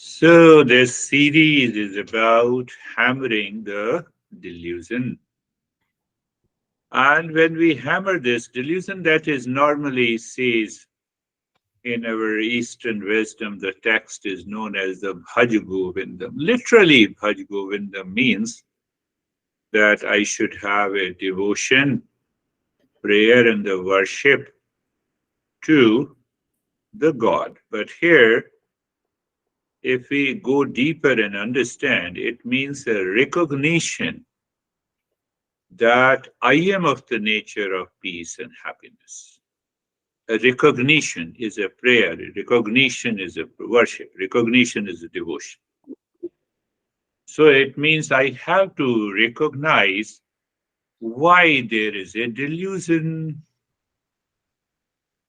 So this series is about hammering the delusion. And when we hammer this delusion, that is normally says in our Eastern wisdom, the text is known as the Bhaj Govindam. Literally, Bhaj Govindam means that I should have a devotion, prayer, and the worship to the God. But here, if we go deeper and understand, it means a recognition that I am of the nature of peace and happiness. A recognition is a prayer, a recognition is a worship, recognition is a devotion. So it means I have to recognize why there is a delusion.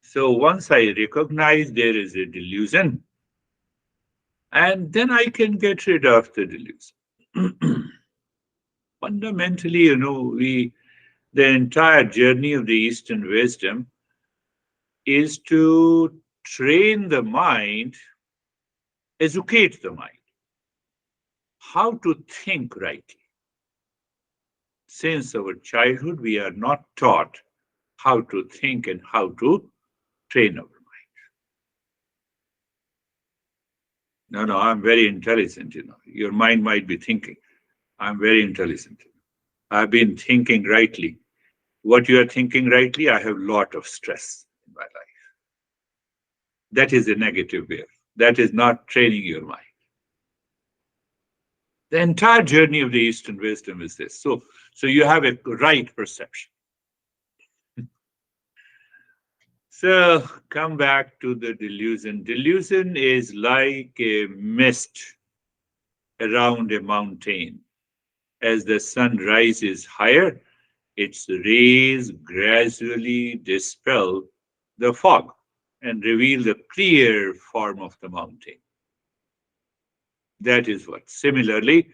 So once I recognize there is a delusion, and then I can get rid of the delusion. Fundamentally, the entire journey of the Eastern wisdom is to train the mind, educate the mind, how to think rightly. Since our childhood, we are not taught how to think and how to train our mind. No, I'm very intelligent. Your mind might be thinking, I'm very intelligent. I've been thinking rightly. What you are thinking rightly, I have a lot of stress in my life. That is a negative way. That is not training your mind. The entire journey of the Eastern wisdom is this. So you have a right perception. So come back to the delusion. Delusion is like a mist around a mountain. As the sun rises higher, its rays gradually dispel the fog and reveal the clear form of the mountain. That is what. Similarly,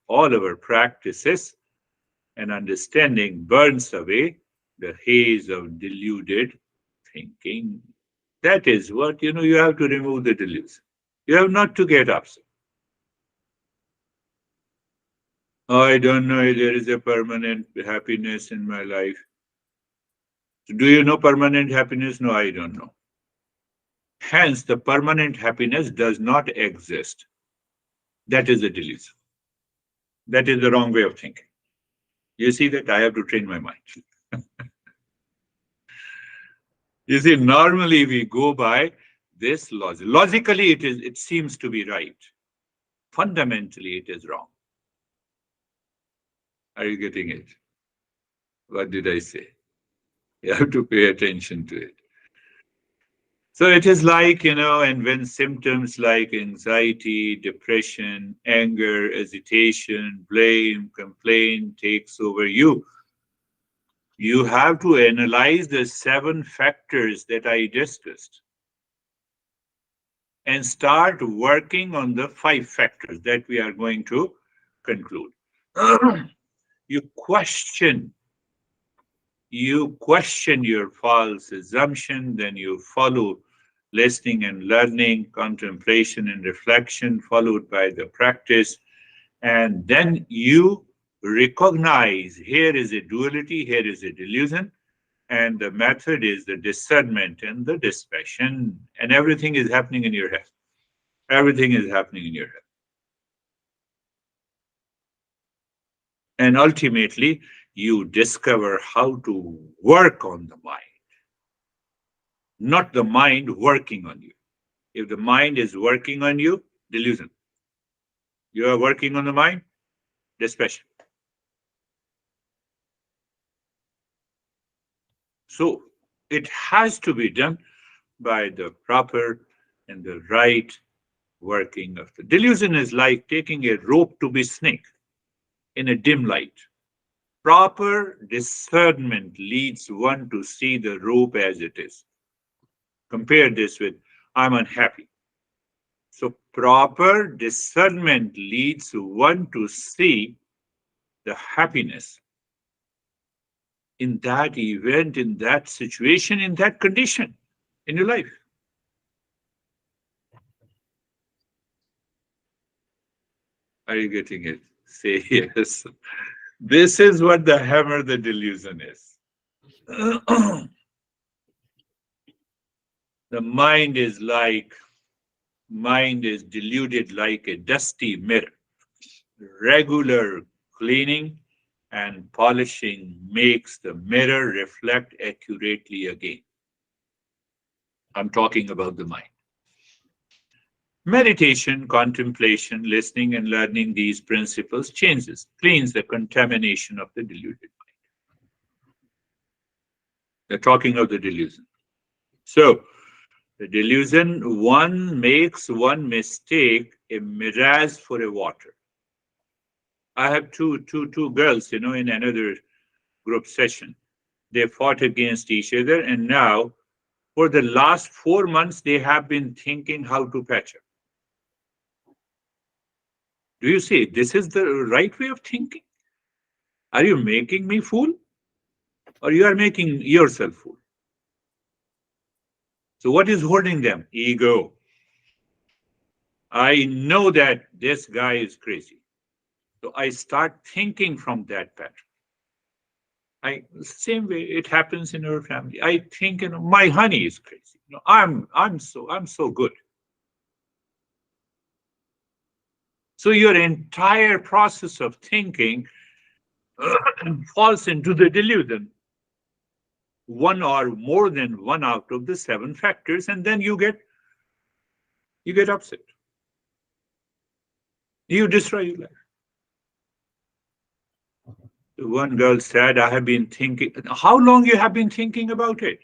all our practices and understanding burns away the haze of deluded thinking. That is what, you have to remove the delusion. You have not to get upset. Oh, I don't know if there is a permanent happiness in my life. Do you know permanent happiness? No, I don't know. Hence, the permanent happiness does not exist. That is a delusion. That is the wrong way of thinking. You see that I have to train my mind. You see, normally we go by this logic. Logically, it seems to be right. Fundamentally, it is wrong. Are you getting it? What did I say? You have to pay attention to it. So it is like, and when symptoms like anxiety, depression, anger, agitation, blame, complaint takes over you, you have to analyze the 7 factors that I discussed and start working on the 5 factors that we are going to conclude. You question your false assumption, then you follow listening and learning, contemplation and reflection, followed by the practice. And then you recognize here is a duality, here is a delusion, and the method is the discernment and the dispassion, and everything is happening in your head. Everything is happening in your head. And ultimately, you discover how to work on the mind, not the mind working on you. If the mind is working on you, delusion. You are working on the mind, dispassion. So it has to be done by the proper and the right working of the delusion is like taking a rope to be snake in a dim light. Proper discernment leads one to see the rope as it is. Compare this with I'm unhappy. So proper discernment leads one to see the happiness in that event, in that situation, in that condition in your life. Are you getting it? Say yes. This is what the hammer, the delusion is. The mind is deluded like a dusty mirror. Regular cleaning and polishing makes the mirror reflect accurately again. I'm talking about the mind. Meditation, contemplation, listening, and learning these principles cleans the contamination of the deluded. They're talking of the delusion. So, the delusion, one makes one mistake a mirage for a water. I have two girls, in another group session. They fought against each other, and now, for the last 4 months, they have been thinking how to patch up. Do you see? This is the right way of thinking. Are you making me fool, or you are making yourself fool? So, what is holding them? Ego. I know that this guy is crazy. So I start thinking from that pattern. Same way it happens in our family. I think, my honey is crazy. I'm so good. So your entire process of thinking falls into the delusion, one or more than one out of the seven factors, and then you get upset. You destroy your life. One girl said, I have been thinking. How long you have been thinking about it?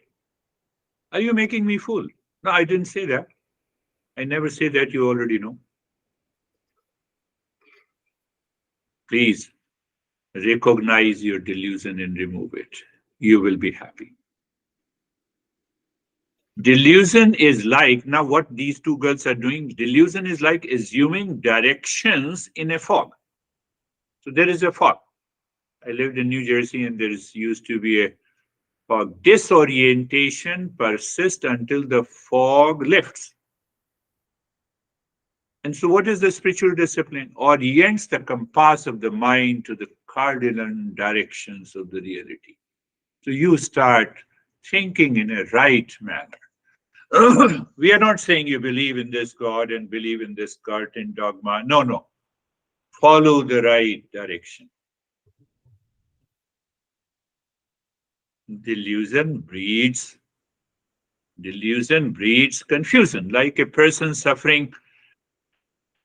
Are you making me fool? No, I didn't say that. I never say that, you already know. Please recognize your delusion and remove it. You will be happy. Delusion is like, now what these two girls are doing, delusion is like assuming directions in a fog. So there is a fog. I lived in New Jersey and there used to be a fog. Disorientation persists until the fog lifts. And so, what is the spiritual discipline? Orients the compass of the mind to the cardinal directions of the reality. So, you start thinking in a right manner. We are not saying you believe in this God and believe in this cult and dogma. No, no. Follow the right direction. Delusion breeds confusion, like a person suffering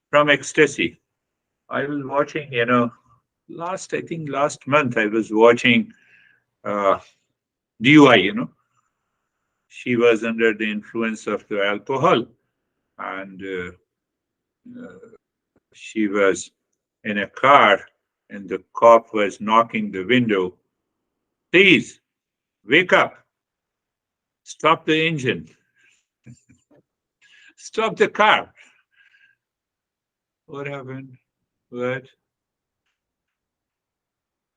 from ecstasy. I was watching, I think last month I was watching uh, DUI, she was under the influence of the alcohol, and she was in a car, and the cop was knocking the window. Please, wake up, stop the engine, stop the car. What happened? What?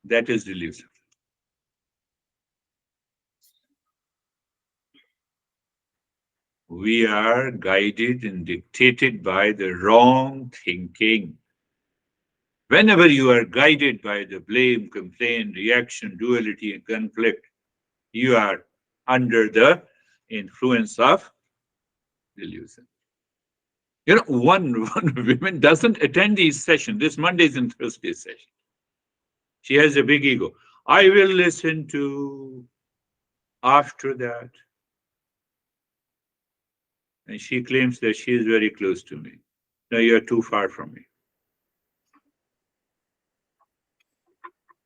That is delusion. We are guided and dictated by the wrong thinking. Whenever you are guided by the blame, complaint, reaction, duality, and conflict, you are under the influence of delusion. One woman doesn't attend these sessions, this Mondays and Thursdays session. She has a big ego. I will listen to after that. And she claims that she is very close to me. No, you're too far from me.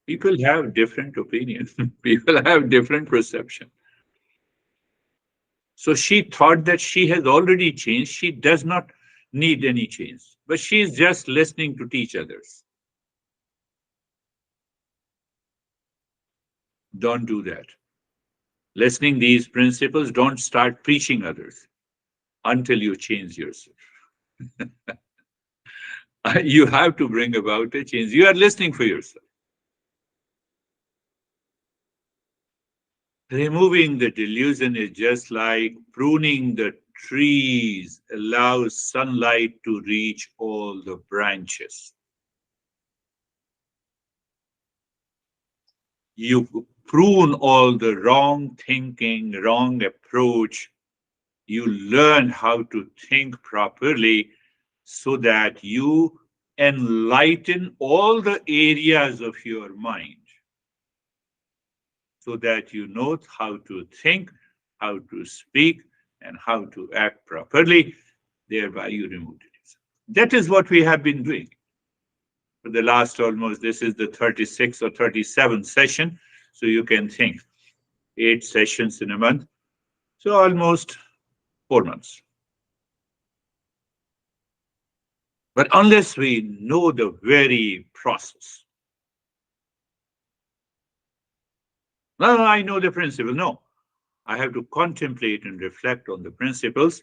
People have different opinions. People have different perception. So she thought that she has already changed. She does not need any change, but she is just listening to teach others. Don't do that. Listening these principles, don't start preaching others until you change yourself. You have to bring about a change. You are listening for yourself. Removing the delusion is just like pruning the trees, allows sunlight to reach all the branches. You prune all the wrong thinking, wrong approach. You learn how to think properly so that you enlighten all the areas of your mind so that you know how to think, how to speak, and how to act properly. Thereby, you remove delusion. That is what we have been doing for the last almost, this is the 36th or 37th session. So you can think 8 sessions in a month. So almost 4 months. But unless we know the very process, no, no, I know the principle. No, I have to contemplate and reflect on the principles,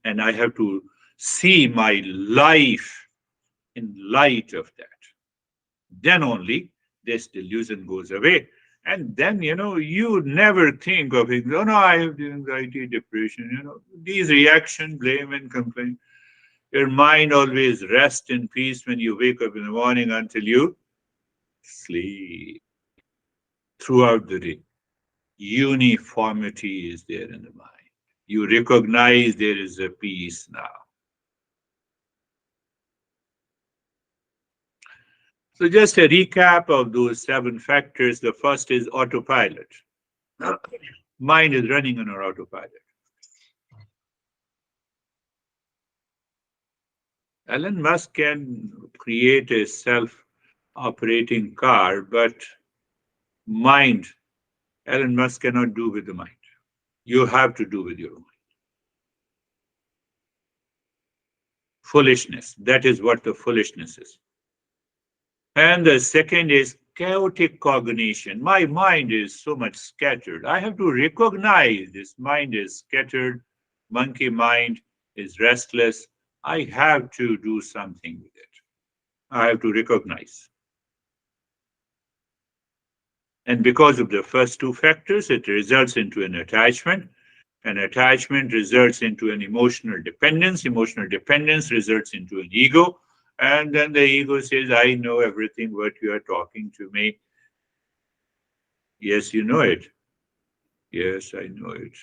and I have to see my life in light of that. Then only this delusion goes away. And then, you never think of it. Oh, no, I have anxiety, depression, these reaction, blame, and complaint. Your mind always rests in peace when you wake up in the morning until you sleep. Throughout the day, uniformity is there in the mind. You recognize there is a peace now. So, just a recap of those 7 factors. The first is autopilot. Mind is running on our autopilot. Elon Musk can create a self operating car, but mind, Elon Musk cannot do with the mind. You have to do with your mind. Foolishness. That is what the foolishness is. And the second is chaotic cognition. My mind is so much scattered. I have to recognize this mind is scattered. Monkey mind is restless. I have to do something with it. I have to recognize. And because of the first 2 factors, it results into an attachment. An attachment results into an emotional dependence. Emotional dependence results into an ego. And then the ego says, I know everything what you are talking to me. Yes, you know it. Yes, I know it.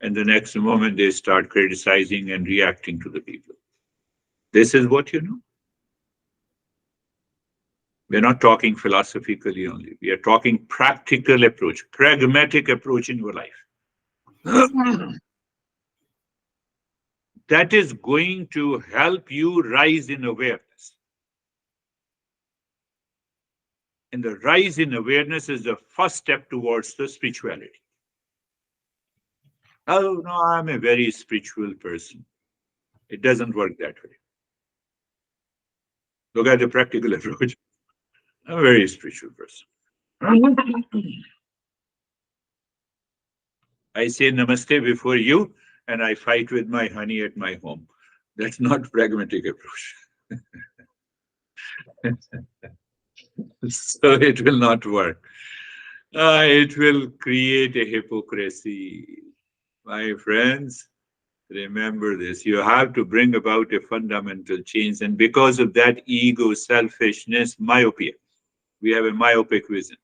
And the next moment they start criticizing and reacting to the people. This is what you know. We're not talking philosophically only. We are talking practical approach, pragmatic approach in your life. That is going to help you rise in awareness. And the rise in awareness is the first step towards the spirituality. Oh, no, I'm a very spiritual person. It doesn't work that way. Look at the practical approach. I'm a very spiritual person. I say namaste before you, and I fight with my honey at my home. That's not pragmatic approach. So it will not work. It will create a hypocrisy. My friends, remember this. You have to bring about a fundamental change. And because of that ego, selfishness, myopia, we have a myopic vision,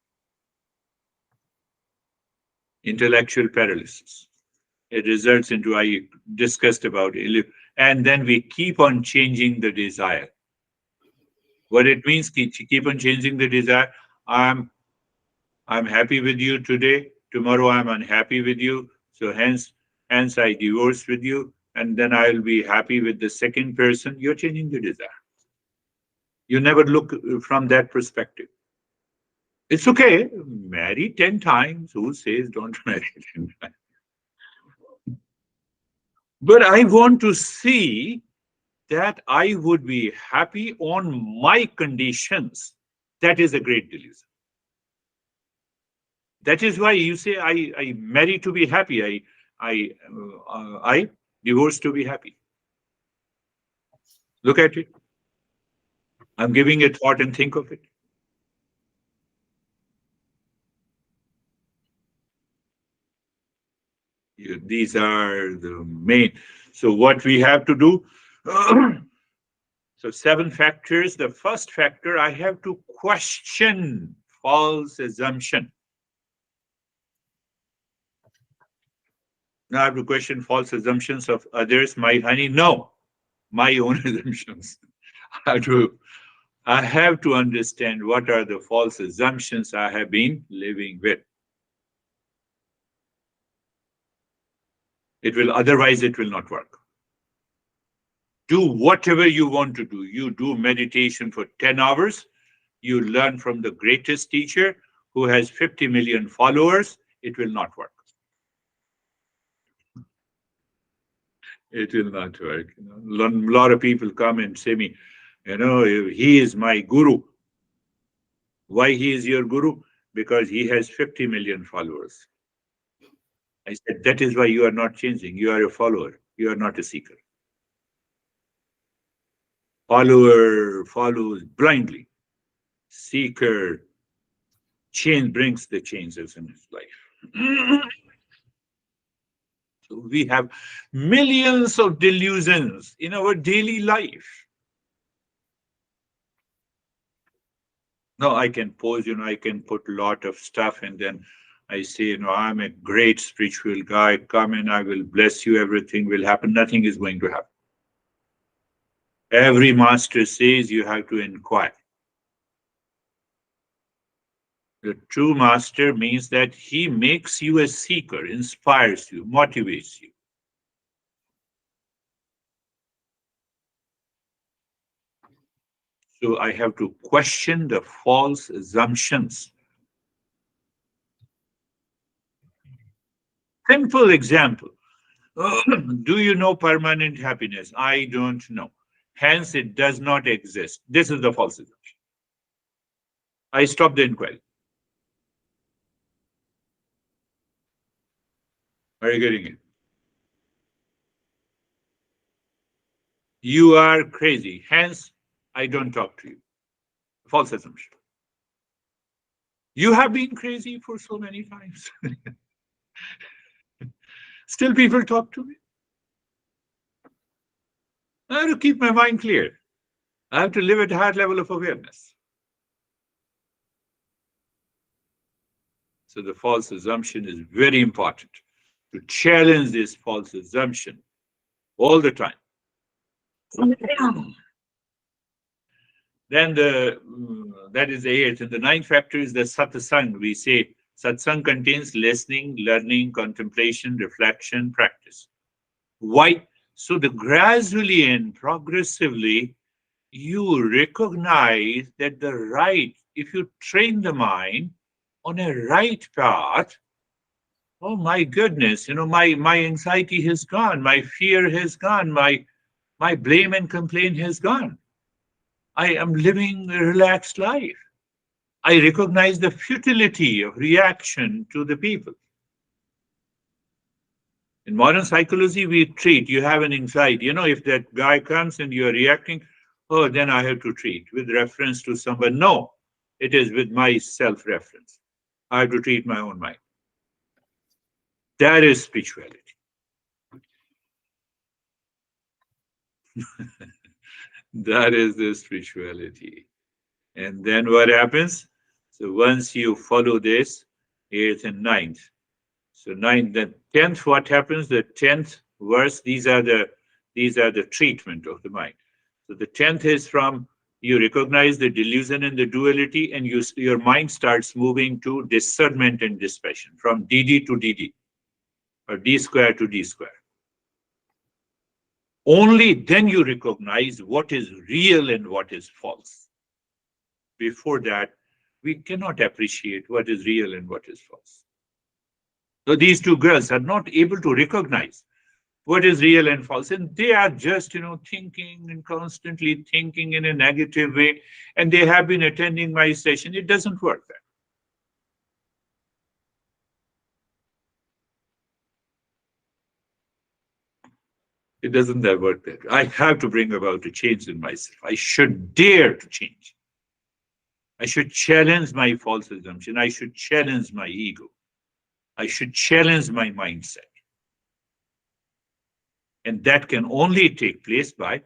intellectual paralysis. It results into, I discussed about it. And then we keep on changing the desire. What it means, keep on changing the desire. I'm happy with you today. Tomorrow I'm unhappy with you. So hence I divorce with you. And then I'll be happy with the second person. You're changing the desire. You never look from that perspective. It's okay. Marry 10 times. Who says don't marry 10 times? But I want to see that I would be happy on my conditions. That is a great delusion. That is why you say I marry to be happy. I divorce to be happy. Look at it. I'm giving a thought and think of it. These are the main. So what we have to do. So 7 factors. The first factor, I have to question false assumption. Now I have to question false assumptions of others. My honey, no, my own assumptions. I have to understand what are the false assumptions I have been living with. Otherwise it will not work. Do whatever you want to do. You do meditation for 10 hours. You learn from the greatest teacher who has 50 million followers. It will not work. It will not work. A lot of people come and say me, he is my guru. Why he is your guru? Because he has 50 million followers. I said, that is why you are not changing. You are a follower. You are not a seeker. Follower follows blindly. Seeker brings the changes in his life. So we have millions of delusions in our daily life. No, I can pose, I can put a lot of stuff and then I say, I'm a great spiritual guy. Come and I will bless you. Everything will happen. Nothing is going to happen. Every master says you have to inquire. The true master means that he makes you a seeker, inspires you, motivates you. So I have to question the false assumptions. Simple example. Do you know permanent happiness? I don't know. Hence, it does not exist. This is the false assumption. I stop the inquiry. Are you getting it? You are crazy. Hence, I don't talk to you. False assumption. You have been crazy for so many times. Still people talk to me. I have to keep my mind clear. I have to live at a higher level of awareness. So the false assumption is very important. To challenge this false assumption all the time. Then that is the eighth. And the ninth factor is the satsang. We say satsang contains listening, learning, contemplation, reflection, practice. Why? So gradually and progressively, you recognize that if you train the mind on a right path, oh my goodness, my anxiety has gone, my fear has gone, my blame and complaint has gone. I am living a relaxed life. I recognize the futility of reaction to the people. In modern psychology, we treat, you have an anxiety. If that guy comes and you are reacting, oh, then I have to treat with reference to someone. No, it is with my self-reference. I have to treat my own mind. That is spirituality. That is the spirituality. And then what happens? So once you follow this, 8th and 9th. So 9th, the 10th, what happens? The 10th verse, these are the treatment of the mind. So the 10th is from you recognize the delusion and the duality, and your mind starts moving to discernment and dispassion, from DD to DD, or D square to D square. Only then you recognize what is real and what is false. Before that, we cannot appreciate what is real and what is false. So these two girls are not able to recognize what is real and false, and they are just, thinking and constantly thinking in a negative way, and they have been attending my session. It doesn't work that. It doesn't work that way. I have to bring about a change in myself. I should dare to change. I should challenge my false assumption. I should challenge my ego. I should challenge my mindset. And that can only take place by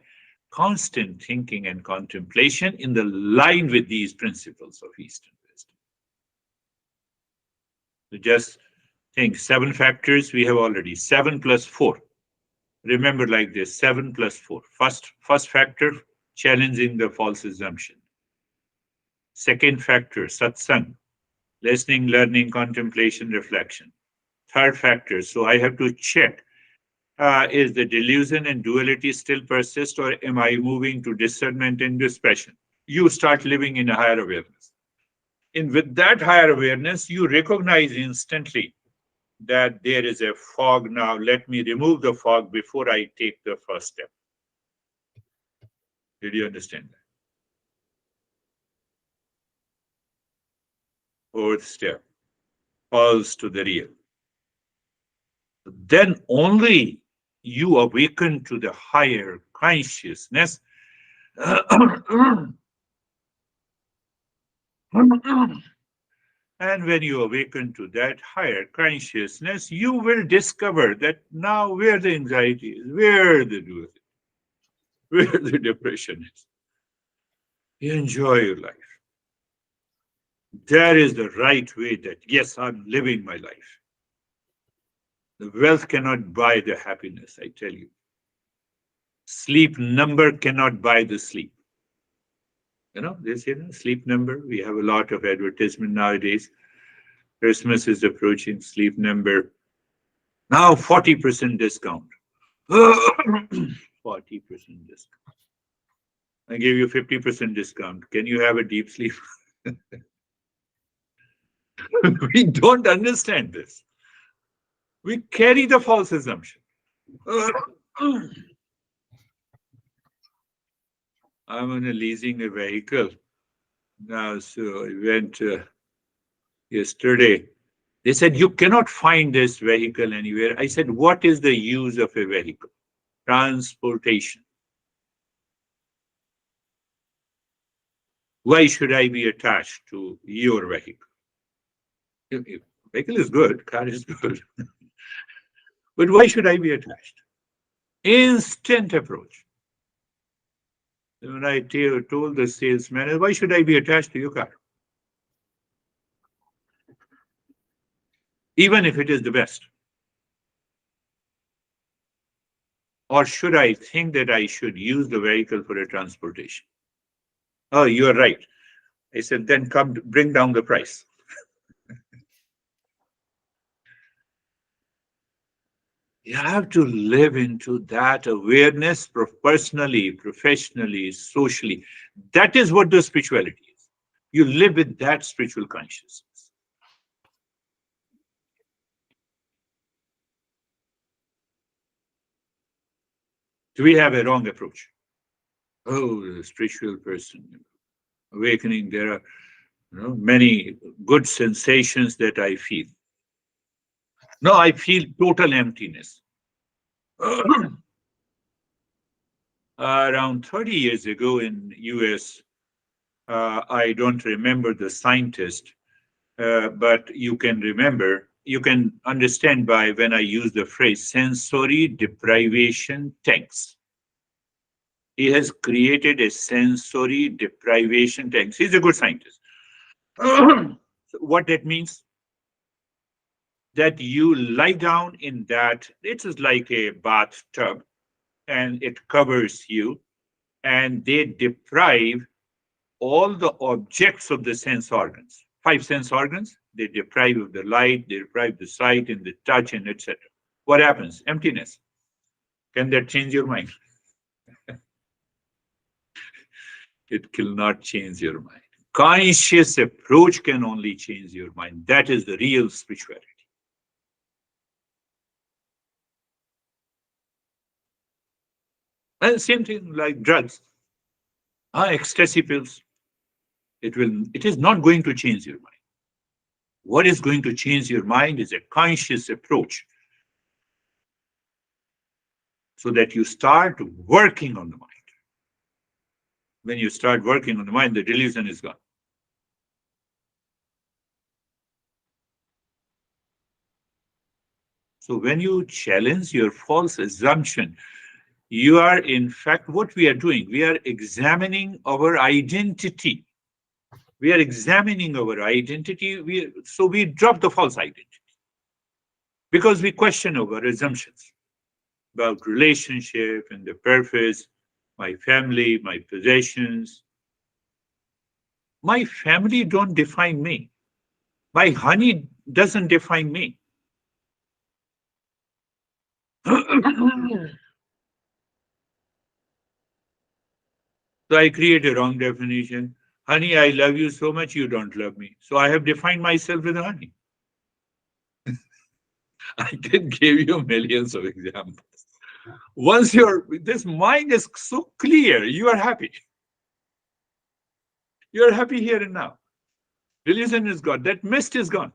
constant thinking and contemplation in the line with these principles of Eastern wisdom. Just think 7 factors we have already. 7 plus 4. Remember like this 7 plus 4. First factor, challenging the false assumption. Second factor, satsang, listening, learning, contemplation, reflection. Third factor, so I have to check, is the delusion and duality still persist, or am I moving to discernment and dispassion? You start living in a higher awareness. And with that higher awareness, you recognize instantly that there is a fog now. Let me remove the fog before I take the first step. Did you understand that? Fourth step, pulse to the real. Then only you awaken to the higher consciousness. And when you awaken to that higher consciousness, you will discover that now where the anxiety is, where the duality, where the depression is. You enjoy your life. That is the right way that, yes, I'm living my life. The wealth cannot buy the happiness, I tell you. Sleep number cannot buy the sleep. This sleep number. We have a lot of advertisement nowadays. Christmas is approaching, sleep number. Now 40% discount. 40% discount. I gave you 50% discount. Can you have a deep sleep? We don't understand this. We carry the false assumption. I'm on a leasing a vehicle now, so I went yesterday. They said, you cannot find this vehicle anywhere. I said, what is the use of a vehicle? Transportation. Why should I be attached to your vehicle? Vehicle is good, car is good. But why should I be attached? Instant approach. When I told the salesman, why should I be attached to your car? Even if it is the best. Or should I think that I should use the vehicle for a transportation? Oh, you're right. I said, then come bring down the price. You have to live into that awareness personally, professionally, socially. That is what the spirituality is. You live with that spiritual consciousness. Do we have a wrong approach? Oh, the spiritual person, awakening, there are many good sensations that I feel. No, I feel total emptiness. Around 30 years ago in US, I don't remember the scientist, but you can understand by when I use the phrase sensory deprivation tanks. He has created a sensory deprivation tanks. He's a good scientist. So what that means? That you lie down in that, it is like a bathtub, and it covers you, and they deprive all the objects of the sense organs. 5 sense organs, they deprive of the light, they deprive the sight and the touch, and etc. What happens? Emptiness. Can that change your mind? It cannot change your mind. Conscious approach can only change your mind. That is the real spirituality. And same thing like drugs. Ecstasy pills. It is not going to change your mind. What is going to change your mind is a conscious approach, so that you start working on the mind. When you start working on the mind, the delusion is gone. So when you challenge your false assumption, you are, in fact, what we are doing, we are examining our identity. We are examining our identity. So we drop the false identity because we question our assumptions about relationship and the purpose, my family, my possessions. My family don't define me. My honey doesn't define me. So I create a wrong definition. Honey, I love you so much, you don't love me. So I have defined myself with honey. I can give you millions of examples. Once this mind is so clear, you are happy. You are happy here and now. Delusion is gone. That mist is gone.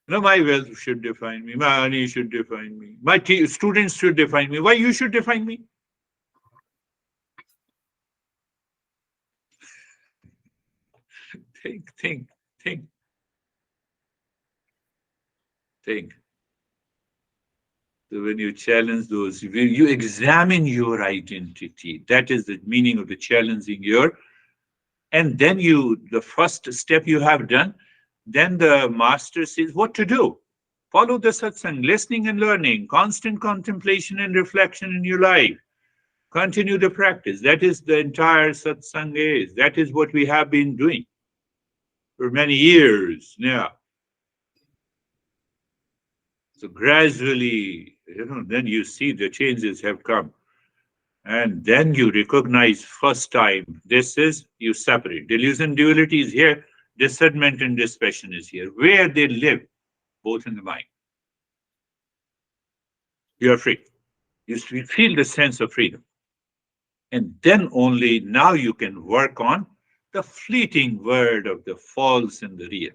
No, my wealth should define me. My honey should define me. My students should define me. Why you should define me? Think, think, think, think. So when you challenge those, when you examine your identity, that is the meaning of the challenging your, and then the first step you have done, then the master says what to do. Follow the satsang, listening and learning, constant contemplation and reflection in your life. Continue the practice. That is the entire satsang is. That is what we have been doing for many years now. So gradually, then you see the changes have come. And then you recognize first time, this is, you separate. Delusion, duality is here, discernment and dispassion is here. Where they live, both in the mind. You are free. You feel the sense of freedom. And then only now you can work on the fleeting word of the false and the real.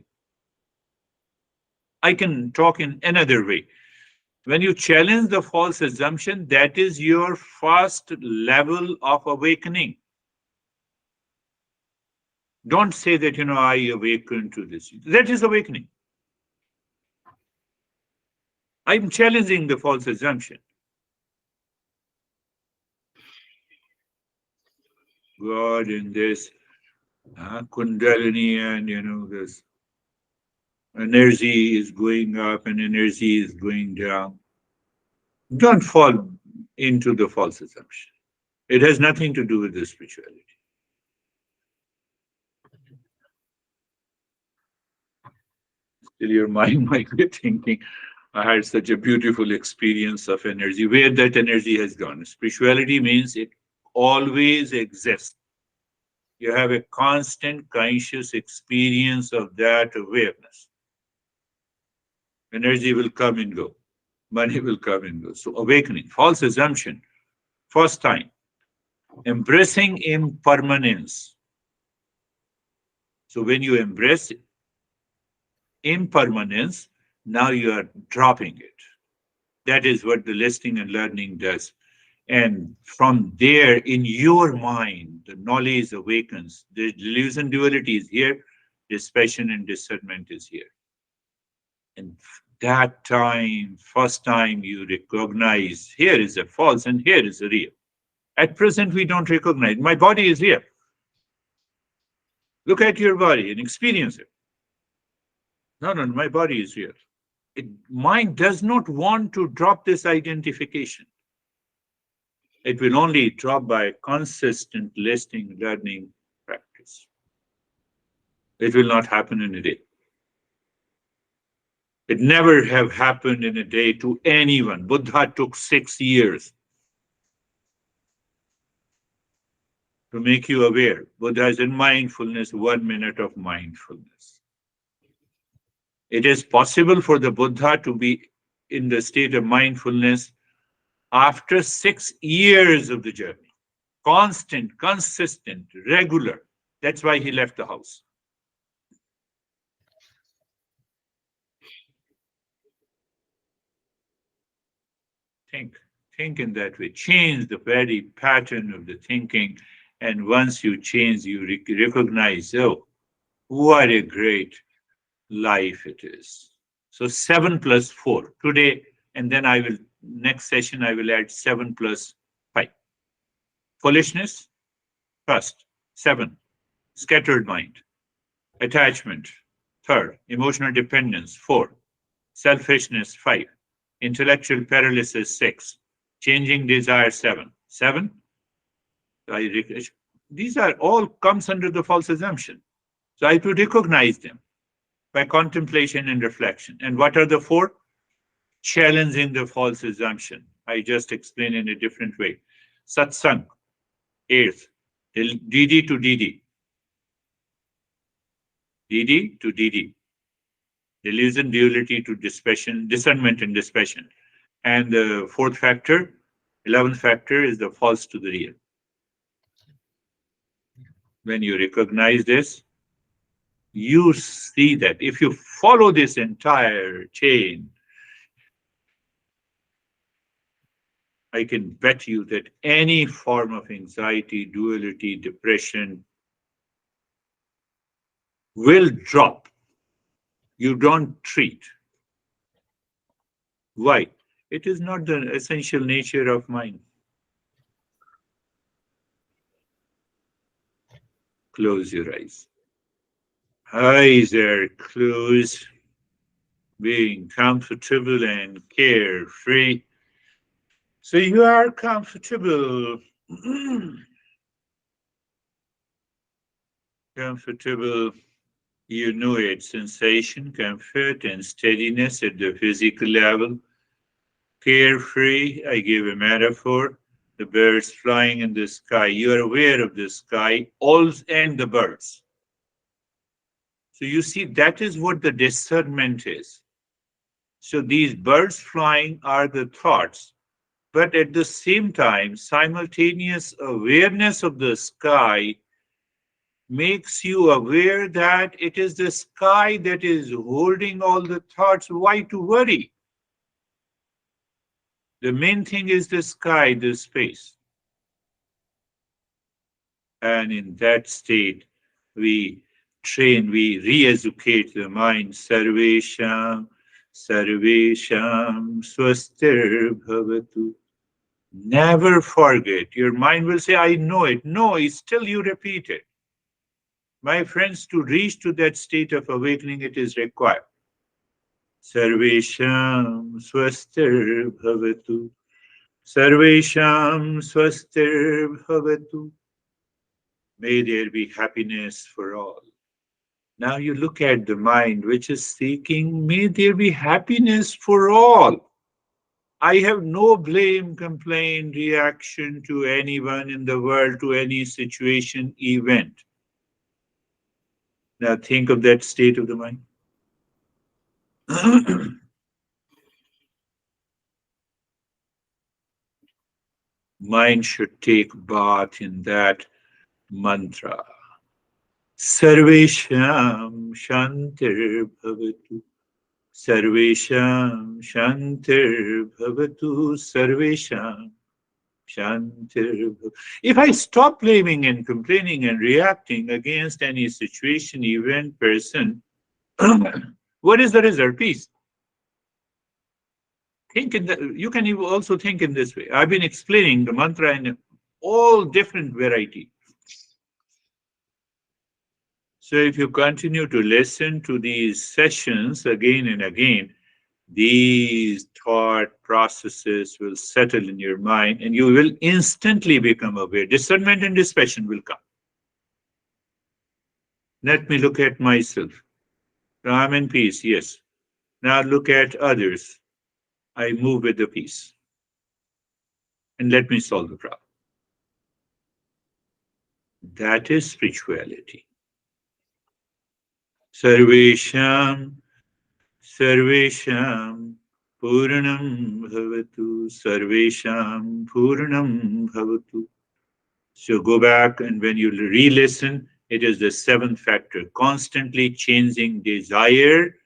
I can talk in another way. When you challenge the false assumption, that is your first level of awakening. Don't say that, I awakened to this. That is awakening. I'm challenging the false assumption. God in this kundalini and, this energy is going up and energy is going down. Don't fall into the false assumption. It has nothing to do with the spirituality. Still, your mind might be thinking, I had such a beautiful experience of energy. Where that energy has gone? Spirituality means it always exists. You have a constant conscious experience of that awareness. Energy will come and go. Money will come and go. So awakening, false assumption, first time, embracing impermanence. So when you embrace impermanence, now you are dropping it. That is what the listening and learning does. And from there, in your mind, the knowledge awakens. The delusion duality is here, dispassion and discernment is here. And that time, first time you recognize here is a false and here is a real. At present, we don't recognize. My body is here. Look at your body and experience it. No, my body is here. Mind does not want to drop this identification. It will only drop by consistent listening, learning, practice. It will not happen in a day. It never have happened in a day to anyone. Buddha took 6 years to make you aware. Buddha is in mindfulness, 1 minute of mindfulness. It is possible for the Buddha to be in the state of mindfulness after 6 years of the journey. Constant, consistent, regular. That's why he left the house. Think in that way. Change the very pattern of the thinking. And once you change, you recognize, oh, what a great life it is. So 7 plus 4 today, and then next session, I will add 7 plus 5. Foolishness, Trust. 7. Scattered mind. Attachment. Third, emotional dependence. 4. Selfishness. 5. Intellectual paralysis. 6. Changing desire. 7. 7. These are all comes under the false assumption. So I have to recognize them by contemplation and reflection. And what are the 4? Challenging the false assumption. I just explained in a different way. Satsang. 8th. DD to DD. DD to DD. Delusion, duality to dispassion, discernment and dispassion. And the 4th factor, 11th factor is the false to the real. When you recognize this, you see that if you follow this entire chain, I can bet you that any form of anxiety, duality, depression will drop. You don't treat. Why? It is not the essential nature of mind. Close your eyes. Eyes are closed, being comfortable and carefree. So you are comfortable. Comfortable, you know it, sensation, comfort, and steadiness at the physical level. Carefree, I give a metaphor. The birds flying in the sky. You are aware of the sky, all and the birds. So you see, that is what the discernment is. So these birds flying are the thoughts, but at the same time, simultaneous awareness of the sky makes you aware that it is the sky that is holding all the thoughts. Why to worry? The main thing is the sky, the space. And in that state, we train, we re-educate the mind. Sarvesham, Sarvesham, Swastir Bhavatu. Never forget. Your mind will say, I know it. No, it's still you repeat it. My friends, to reach to that state of awakening, it is required. Sarvesham Swastir Bhavatu. Sarvesham Swastir Bhavatu. May there be happiness for all. Now you look at the mind which is seeking, may there be happiness for all. I have no blame, complaint, reaction to anyone in the world, to any situation, event. Now think of that state of the mind. Mind should take bath in that mantra. Sarvesham Shantir Bhavatu. Sarvesham Shantir Bhavatu. Sarvesham Shantir Bhavatu. If I stop blaming and complaining and reacting against any situation, event, person, what is the result? Peace. Think in the, you can also think in this way. I've been explaining the mantra in all different variety. So if you continue to listen to these sessions again and again, these thought processes will settle in your mind and you will instantly become aware. Discernment and dispassion will come. Let me look at myself. I'm in peace, yes. Now look at others. I move with the peace. And let me solve the problem. That is spirituality. Sarvesham, Sarvesham, Purnam Bhavatu, Sarvesham, Purnam Bhavatu. So go back and when you re-listen, it is the 7th factor. Constantly changing desire,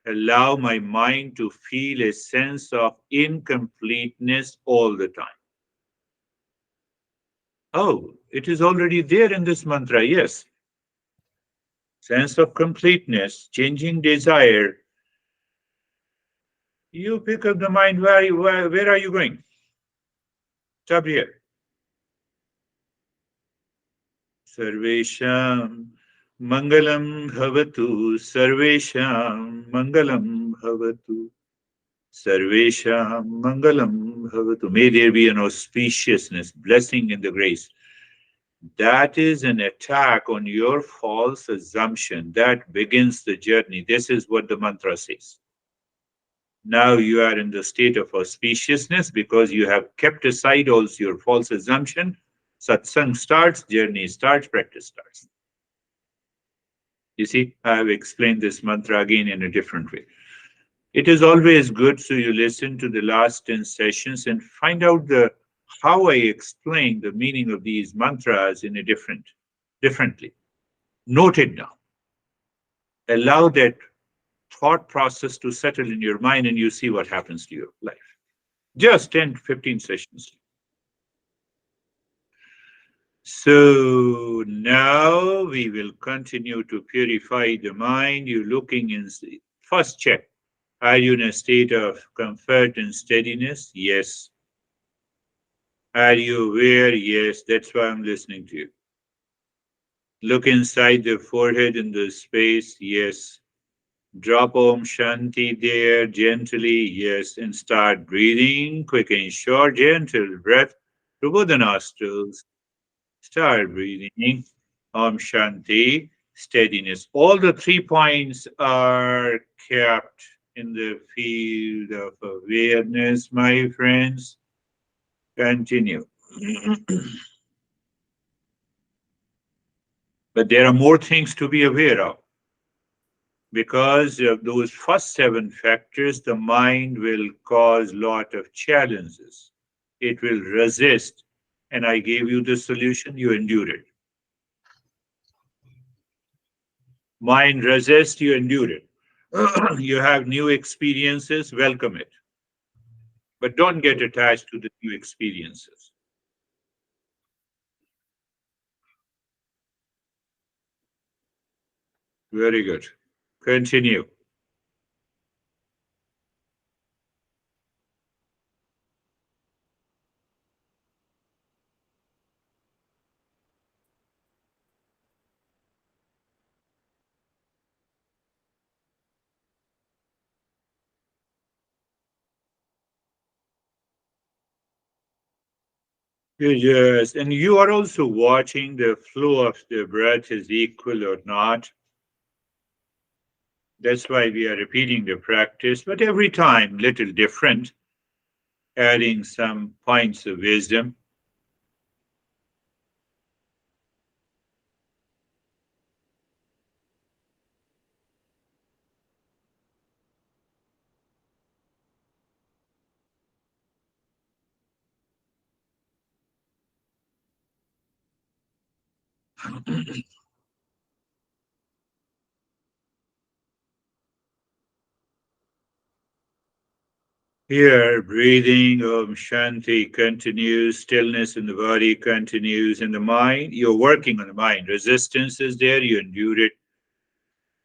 allow my mind to feel a sense of incompleteness all the time. Oh, it is already there in this mantra, yes. Sense of completeness, changing desire. You pick up the mind, where are you going? Stop here. Sarvesham Mangalam Bhavatu, Sarvesham Mangalam Bhavatu, Sarvesham Mangalam Bhavatu. May there be an auspiciousness, blessing, and the grace. That is an attack on your false assumption. That begins the journey. This is what the mantra says. Now you are in the state of auspiciousness because you have kept aside also your false assumption. Satsang starts, journey starts, practice starts. You see, I have explained this mantra again in a different way. It is always good so you listen to the last 10 sessions and find out the how I explain the meaning of these mantras in a differently. Note it down. Allow that thought process to settle in your mind and you see what happens to your life. Just 10, 15 sessions. So now we will continue to purify the mind. You're looking in, first check. Are you in a state of comfort and steadiness? Yes. Are you aware? Yes. That's why I'm listening to you. Look inside the forehead in the space. Yes. Drop Om Shanti there gently. Yes. And start breathing. Quick and short, gentle breath through both the nostrils. Start breathing. Om Shanti, steadiness. All the 3 points are kept in the field of awareness, my friends. Continue. But there are more things to be aware of. Because of those first 7 factors, the mind will cause lot of challenges. It will resist. And I gave you the solution, you endure it. Mind resists, you endure it. You have new experiences, welcome it. But don't get attached to the new experiences. Very good. Continue. Yes, and you are also watching the flow of the breath is equal or not. That's why we are repeating the practice, but every time little different, adding some points of wisdom. Here, breathing, Om Shanti continues, stillness in the body continues, in the mind, you're working on the mind. Resistance is there, you endure it.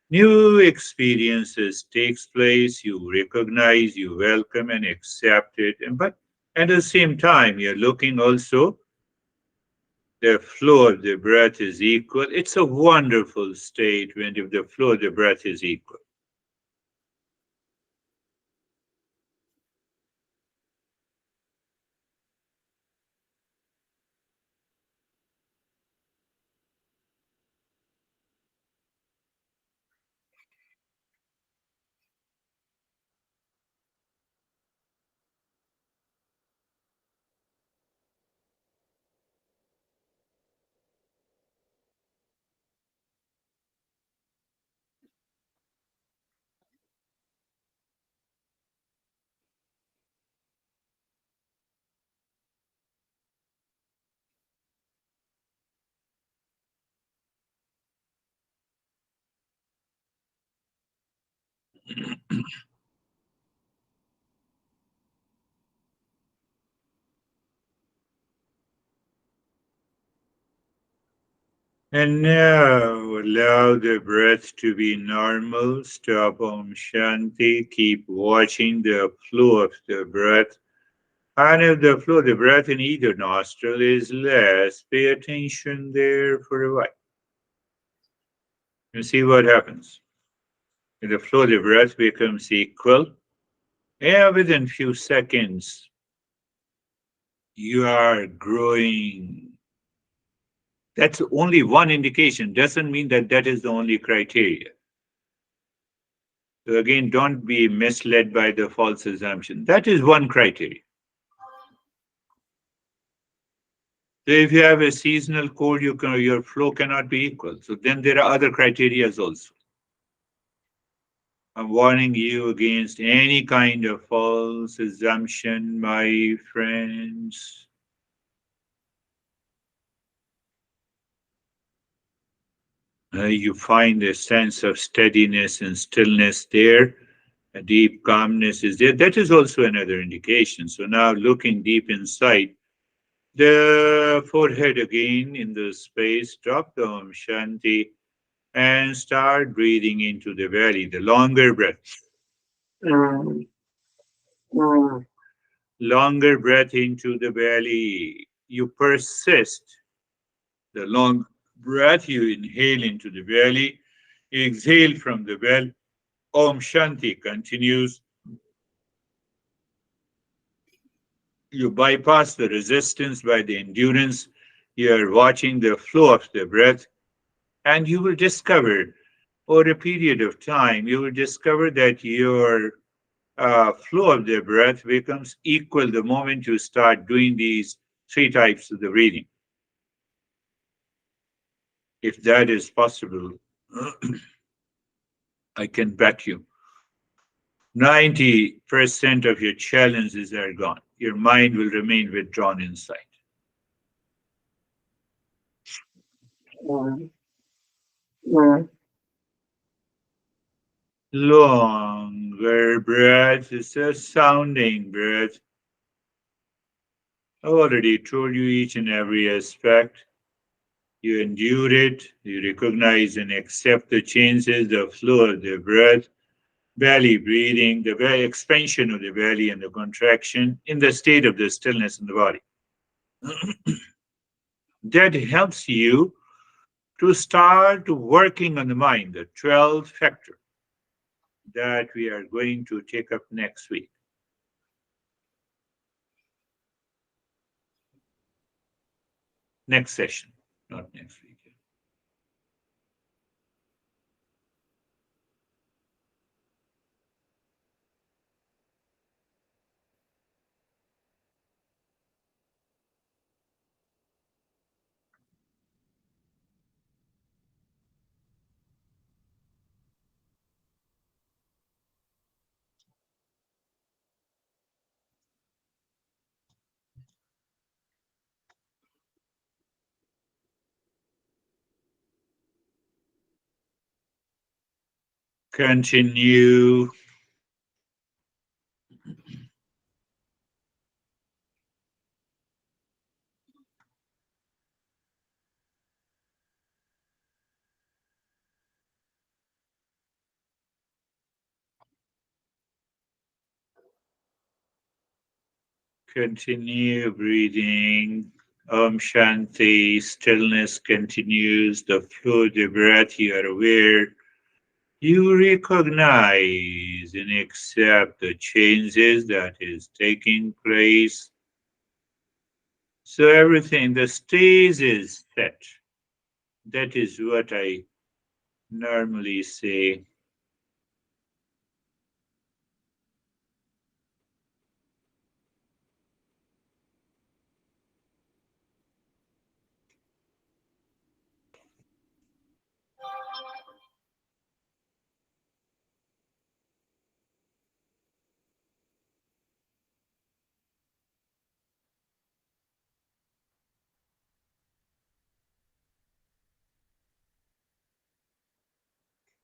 New experiences takes place, you recognize, you welcome and accept it. But at the same time, you're looking also, the flow of the breath is equal. It's a wonderful state when if the flow of the breath is equal. And now allow the breath to be normal. Stop Om Shanti. Keep watching the flow of the breath. And if the flow of the breath in either nostril is less, pay attention there for a while. You see what happens. If the flow of the breath becomes equal, yeah, within few seconds, you are growing. That's only one indication. Doesn't mean that that is the only criteria. So again, don't be misled by the false assumption. That is one criteria. So if you have a seasonal cold, your flow cannot be equal. So then there are other criteria also. I'm warning you against any kind of false assumption, my friends. You find a sense of steadiness and stillness there. A deep calmness is there. That is also another indication. So now looking deep inside, the forehead again in the space, drop the Om Shanti and start breathing into the belly, the longer breath. Longer breath into the belly. You persist. The long breath, you inhale into the belly, you exhale from the belly. Om Shanti continues. You bypass the resistance by the endurance. You are watching the flow of the breath, and you will discover over a period of time, you will discover that your flow of the breath becomes equal the moment you start doing these three types of the breathing. If that is possible, I can bet you 90% of your challenges are gone. Your mind will remain withdrawn inside. Longer breath is a sounding breath. I already told you each and every aspect. You endure it, you recognize and accept the changes, the flow of the breath, belly breathing, the expansion of the belly and the contraction in the state of the stillness in the body. That helps you to start working on the mind, the 12th factor that we are going to take up next week, next session, not next week. Continue. Continue breathing. Om Shanti, stillness continues. The flow of the breath, you are aware. You recognize and accept the changes that is taking place. So everything, the stage is set. That is what I normally say.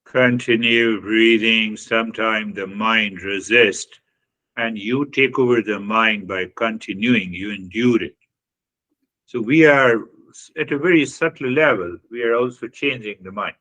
Continue breathing. Sometimes the mind resists, and you take over the mind by continuing. You endure it. So we are at a very subtle level. We are also changing the mind.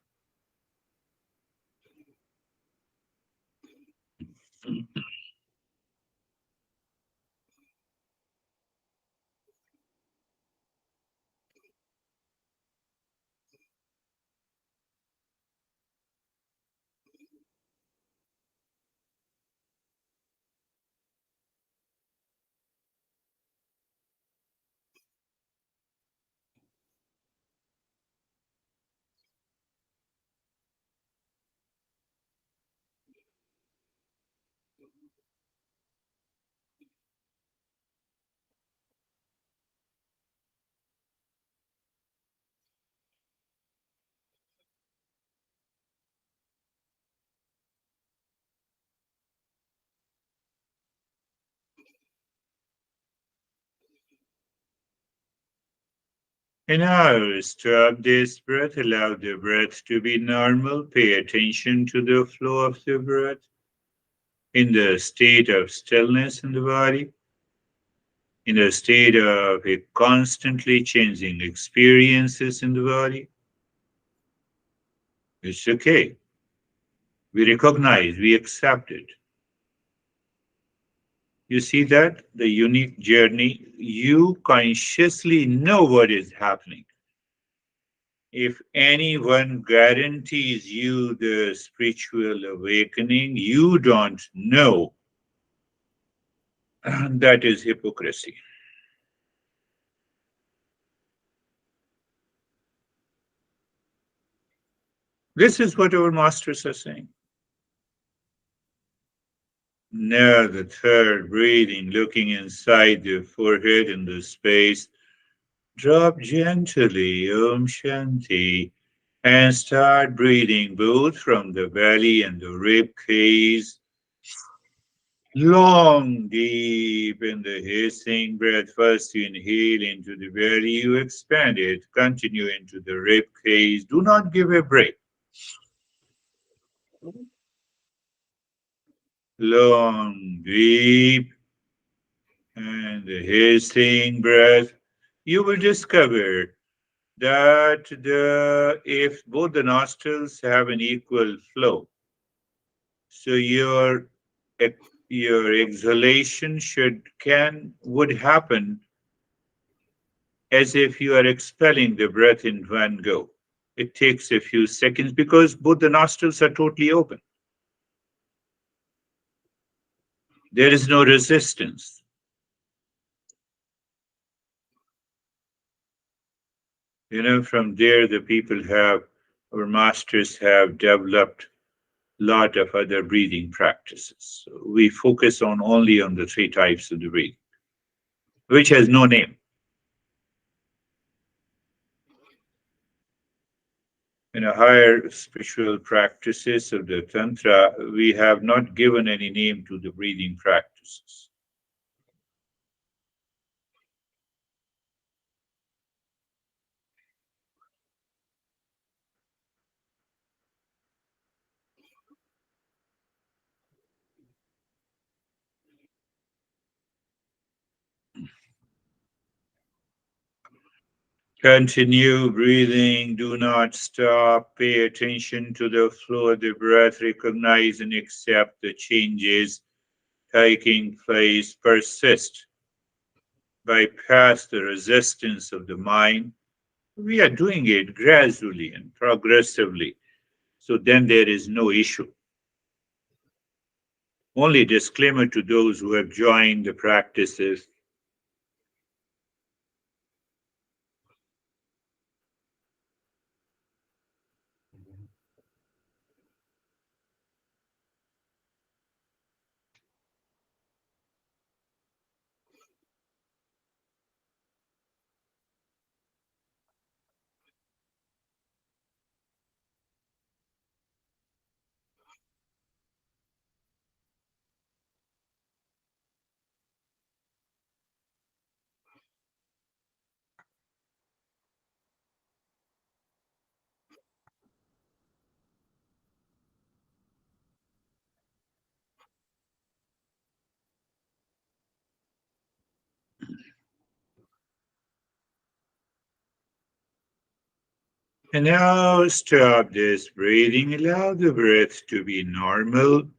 And now stop this breath, allow the breath to be normal, pay attention to the flow of the breath in the state of stillness in the body, in a state of a constantly changing experiences in the body. It's okay. We recognize, we accept it. You see that? The unique journey, you consciously know what is happening. If anyone guarantees you the spiritual awakening, you don't know. That is hypocrisy. This is what our masters are saying. Now, the third breathing, looking inside the forehead in the space, drop gently, Om Shanti, and start breathing both from the belly and the rib cage. Long, deep in the hissing breath. First, you inhale into the belly, you expand it, continue into the rib cage. Do not give a break. Long, deep, and the hissing breath. You will discover that if both the nostrils have an equal flow, so your exhalation would happen as if you are expelling the breath in one go. It takes a few seconds because both the nostrils are totally open. There is no resistance. From there, our masters have developed a lot of other breathing practices. So we focus only on the three types of the breathing, which has no name. In a higher spiritual practices of the tantra, we have not given any name to the breathing practices. Continue breathing, do not stop, pay attention to the flow of the breath, recognize and accept the changes taking place, persist, bypass the resistance of the mind. We are doing it gradually and progressively, so then there is no issue. Only disclaimer to those who have joined the practices. And now stop this breathing, allow the breath to be normal.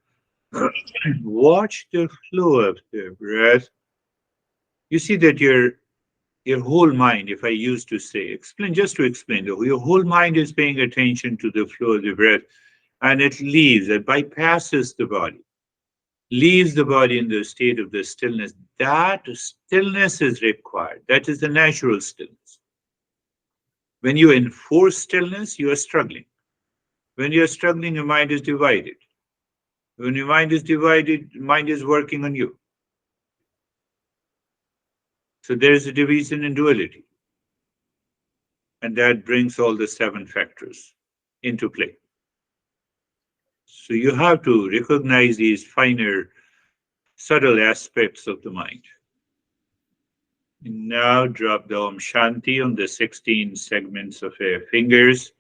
Watch the flow of the breath. You see that your whole mind, if I used to say, explain just to explain, your whole mind is paying attention to the flow of the breath, and it bypasses the body, leaves the body in the state of the stillness. That stillness is required. That is the natural stillness. When you enforce stillness, you are struggling. When you are struggling, your mind is divided. When your mind is divided, mind is working on you. So there is a division and duality, and that brings all the seven factors into play. So you have to recognize these finer, subtle aspects of the mind. Now drop the Om Shanti on the 16 segments of your fingers.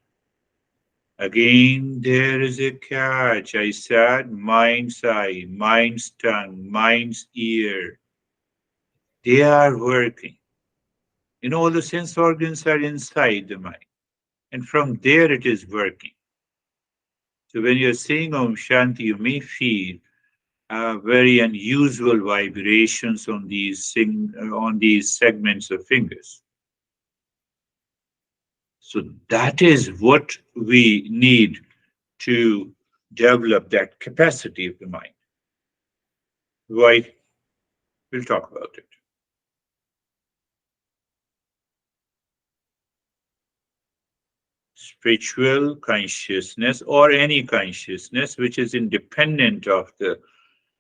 Again, there is a catch. I said mind's eye, mind's tongue, mind's ear. They are working. All the sense organs are inside the mind. And from there it is working. So when you're saying Om Shanti, you may feel very unusual vibrations on these segments of fingers. So that is what we need to develop that capacity of the mind. Why? We'll talk about it. Spiritual consciousness or any consciousness which is independent of the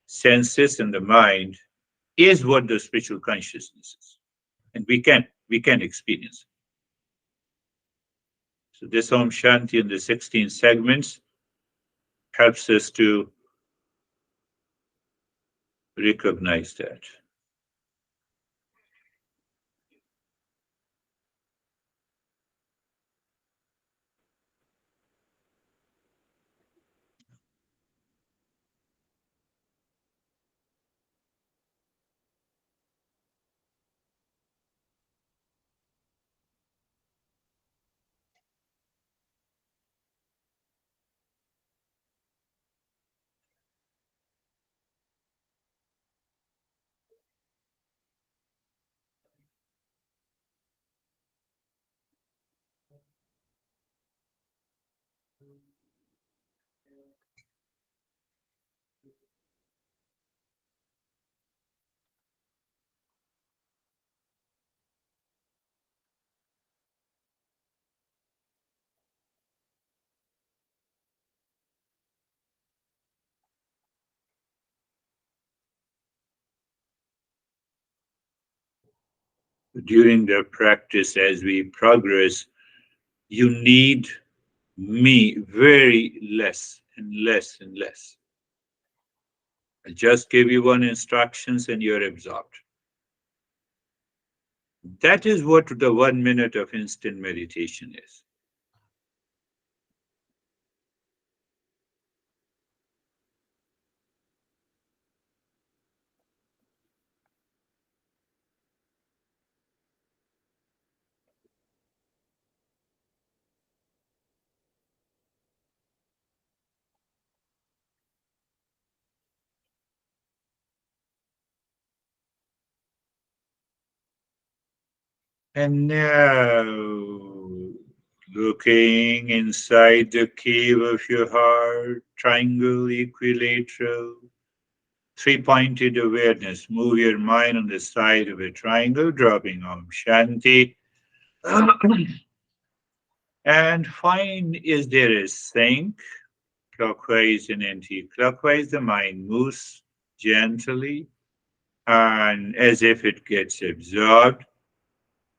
senses and the mind is what the spiritual consciousness is. And we can experience it. So this Om Shanti in the 16 segments helps us to recognize that. During the practice, as we progress, you need me very less and less and less. I just give you one instructions and you're absorbed. That is what the 1 minute of instant meditation is. And now, looking inside the cave of your heart, triangle, equilateral, three-pointed awareness. Move your mind on the side of a triangle, dropping Om Shanti. And find, is there a sync, clockwise and anti-clockwise? The mind moves gently and as if it gets absorbed.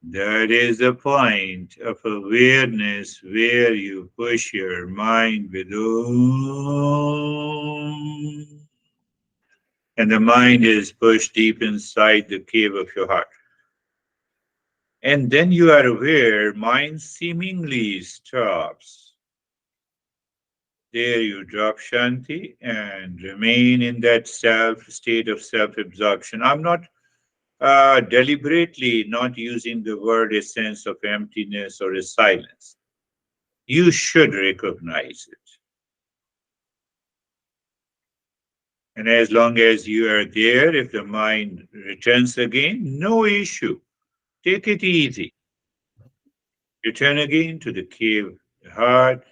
That is the point of awareness where you push your mind with Om. And the mind is pushed deep inside the cave of your heart. And then you are aware, mind seemingly stops. There you drop Shanti and remain in that state of self absorption. I'm not deliberately not using the word a sense of emptiness or a silence. You should recognize it. And as long as you are there, if the mind returns again, no issue. Take it easy. Return again to the cave, the heart,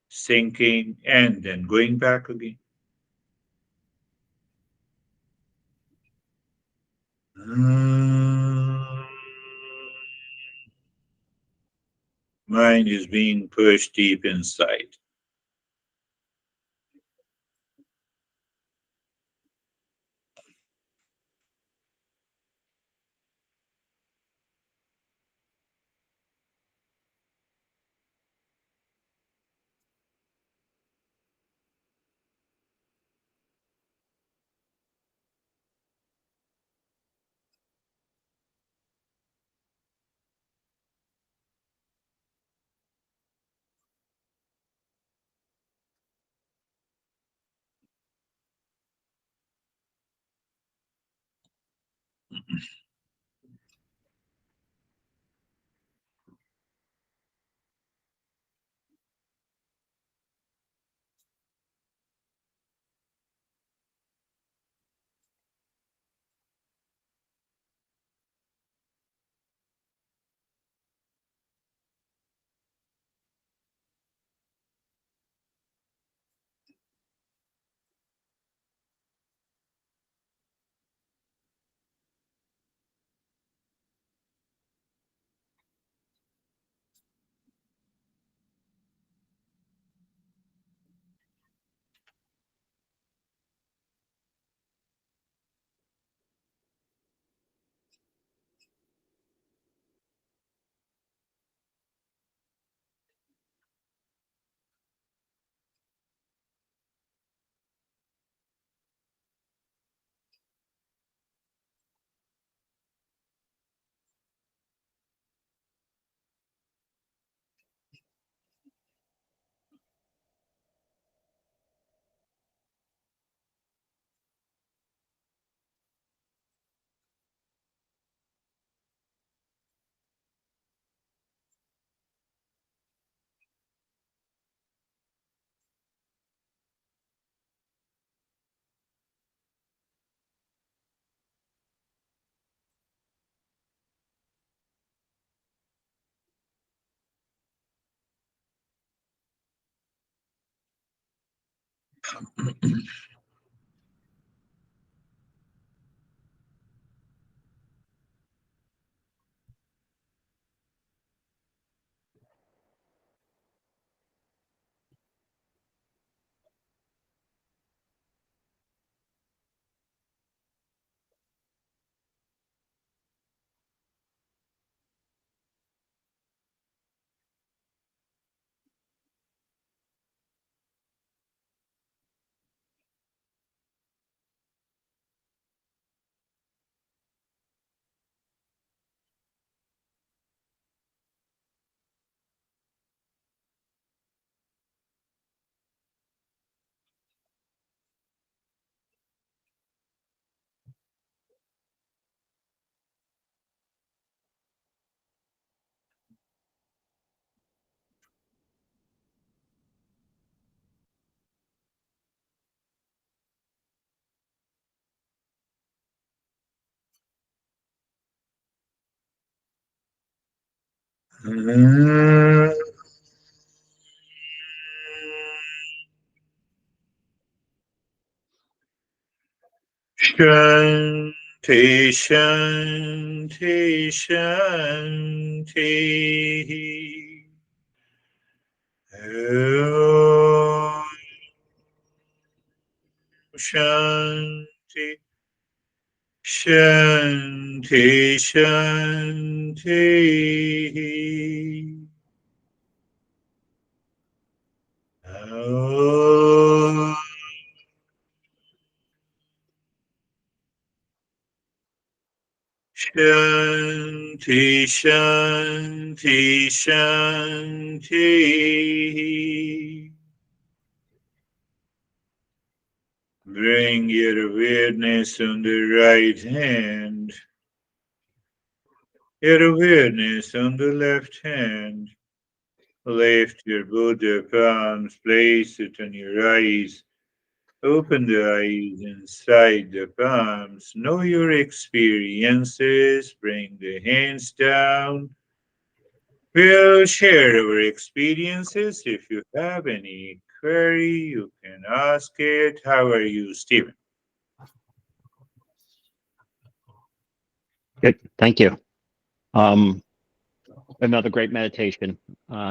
sinking, and then going back again. Mind is being pushed deep inside. Shanti, Shanti, Shanti. Om Shanti, Shanti, Shanti. Om Shanti, Shanti, Shanti. Bring your awareness on the right hand, your awareness on the left hand. Lift your Buddha palms, place it on your eyes. Open the eyes inside the palms. Know your experiences. Bring the hands down. We'll share our experiences. If you have any query, you can ask it. How are you, Stephen? Good. Thank you. Um, Another great meditation.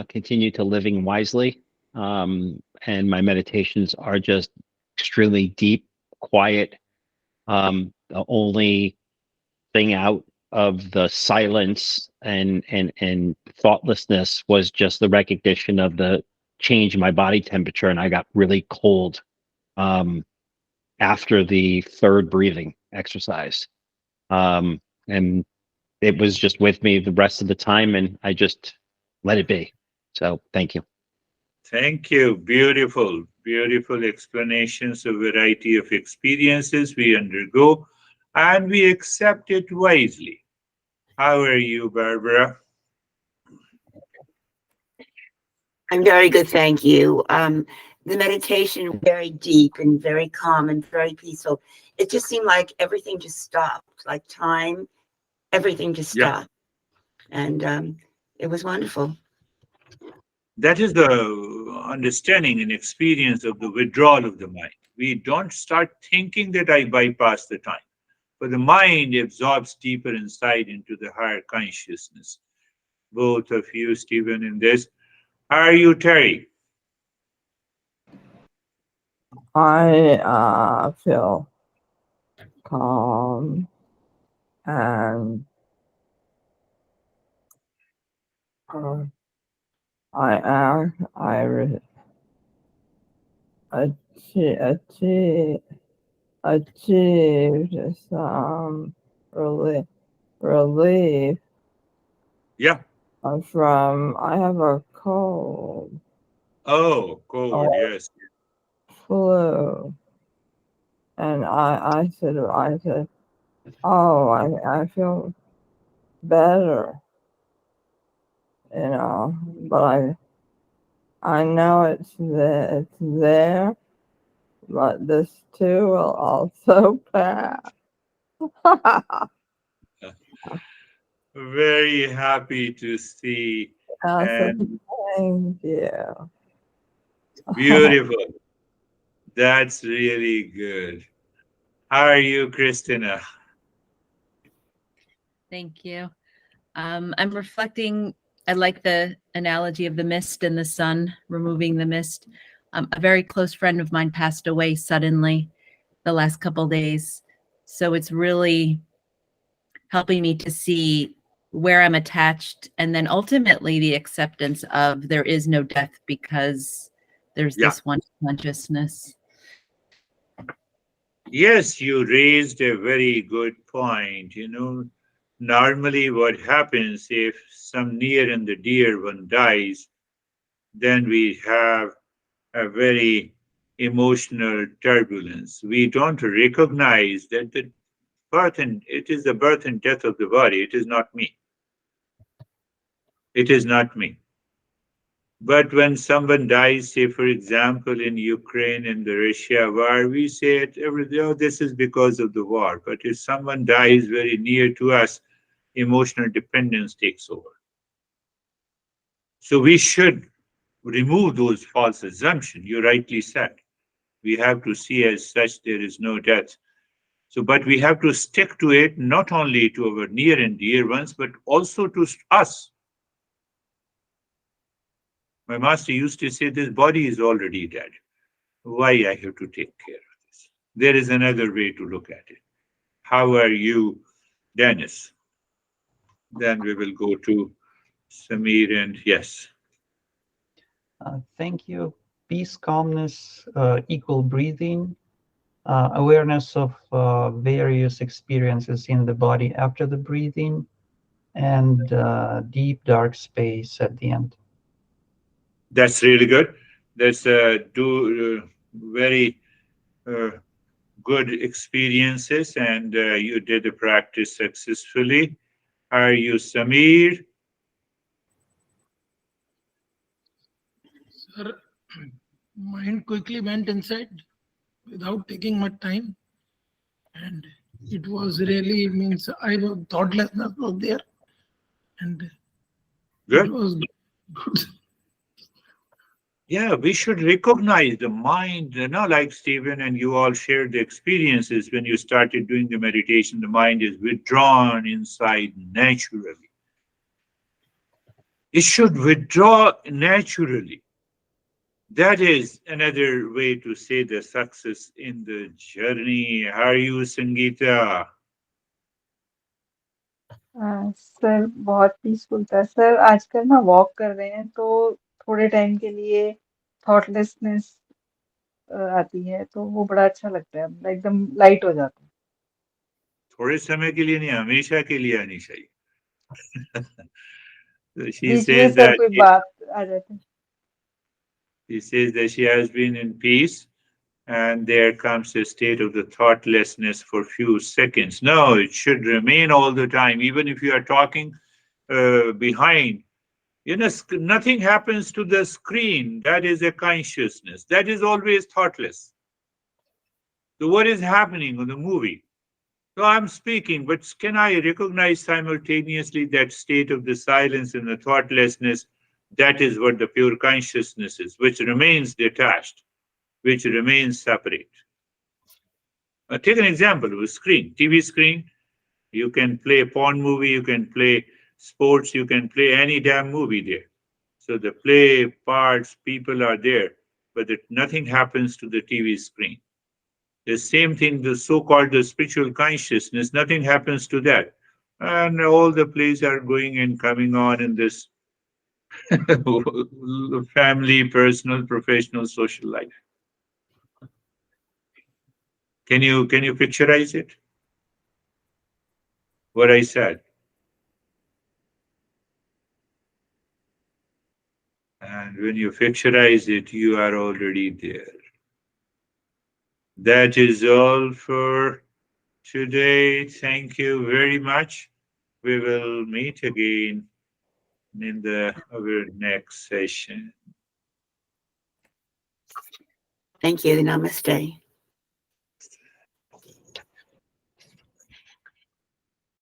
Continue to living wisely. And my meditations are just extremely deep, quiet. The only thing out of the silence and thoughtlessness was just the recognition of the change in my body temperature, and I got really cold after the third breathing exercise. And it was just with me the rest of the time, and I just let it be. So thank you. Thank you. Beautiful, beautiful explanations of variety of experiences we undergo. and we accept it wisely. How are you, Barbara? I'm very good, thank you. The meditation very deep and very calm and very peaceful. It just seemed like everything just stopped, like time, everything just Yeah, stopped, and it was wonderful. that is the understanding and experience of the withdrawal of the mind. We don't start thinking that I bypass the time, but the mind absorbs deeper inside into the higher consciousness. Both of you, Stephen, in this. How are you, Terry? I feel calm and uh, I achieve, achieved some relief Yeah. from I have a cold Oh, cold, or yes. flu, and I said, oh, I feel better, but I know it's there, but this too will also pass. Very happy to see Awesome. and Thank you. beautiful. That's really good. How are you, Christina? Thank you. I'm reflecting. I like the analogy of the mist and the sun, removing the mist. A very close friend of mine passed away suddenly the last couple days. So it's really helping me to see where I'm attached and then ultimately the acceptance of there is no death because there's Yeah. this one consciousness. Yes, you raised a very good point. Normally what happens if some near and the dear one dies, then we have a very emotional turbulence. We don't recognize that the birth and it is the birth and death of the body. It is not me. It is not me. But when someone dies, say for example in Ukraine and the Russia war, we say it every day, oh, this is because of the war. But if someone dies very near to us, emotional dependence takes over. So we should remove those false assumptions. You rightly said. We have to see as such there is no death. So, but we have to stick to it not only to our near and dear ones, but also to us. My master used to say, this body is already dead. Why I have to take care of this? There is another way to look at it. How are you, Dennis? Then we will go to Samir and yes. Thank you. Peace, calmness, equal breathing, awareness of various experiences in the body after the breathing, and deep dark space at the end. That's really good. That's very uh, good experiences, and you did the practice successfully. Are you Samir? Sir, mind quickly went inside without taking much time, and it was really means I was thoughtlessness was there, and it Good. was good. Yeah, we should recognize the mind, like Stephen and you all shared the experiences when you started doing the meditation, the mind is withdrawn inside naturally. It should withdraw naturally. That is another way to say the success in the journey. How are you, Sangeeta? Sir बहुत peaceful था sir. आजकल ना walk कर रहे हैं तो थोड़े time के लिए थॉटलेसनेस आती है तो वो बड़ा अच्छा लगता है, एकदम लाइट हो जाता है। थोड़े समय के लिए नहीं, हमेशा के लिए आनी चाहिए. So she बीच में says सर that कोई बात आ जाती है। she says that she has been in peace and there comes a state of the thoughtlessness for few seconds. No, it should remain all the time, even if you are talking behind. Nothing happens to the screen. That is a consciousness. That is always thoughtless. So what is happening on the movie? So I'm speaking, but can I recognize simultaneously that state of the silence and the thoughtlessness? That is what the pure consciousness is, which remains detached, which remains separate. Take an example of a screen, TV screen. You can play a porn movie, you can play sports, you can play any damn movie there. So the play parts, people are there, but nothing happens to the TV screen. The same thing, the so-called the spiritual consciousness, nothing happens to that. And all the plays are going and coming on in this family, personal, professional, social life. Can you picturize it? What I said. And when you picturize it, you are already there. That is all for today. Thank you very much. We will meet again in our next session. Thank you. Namaste.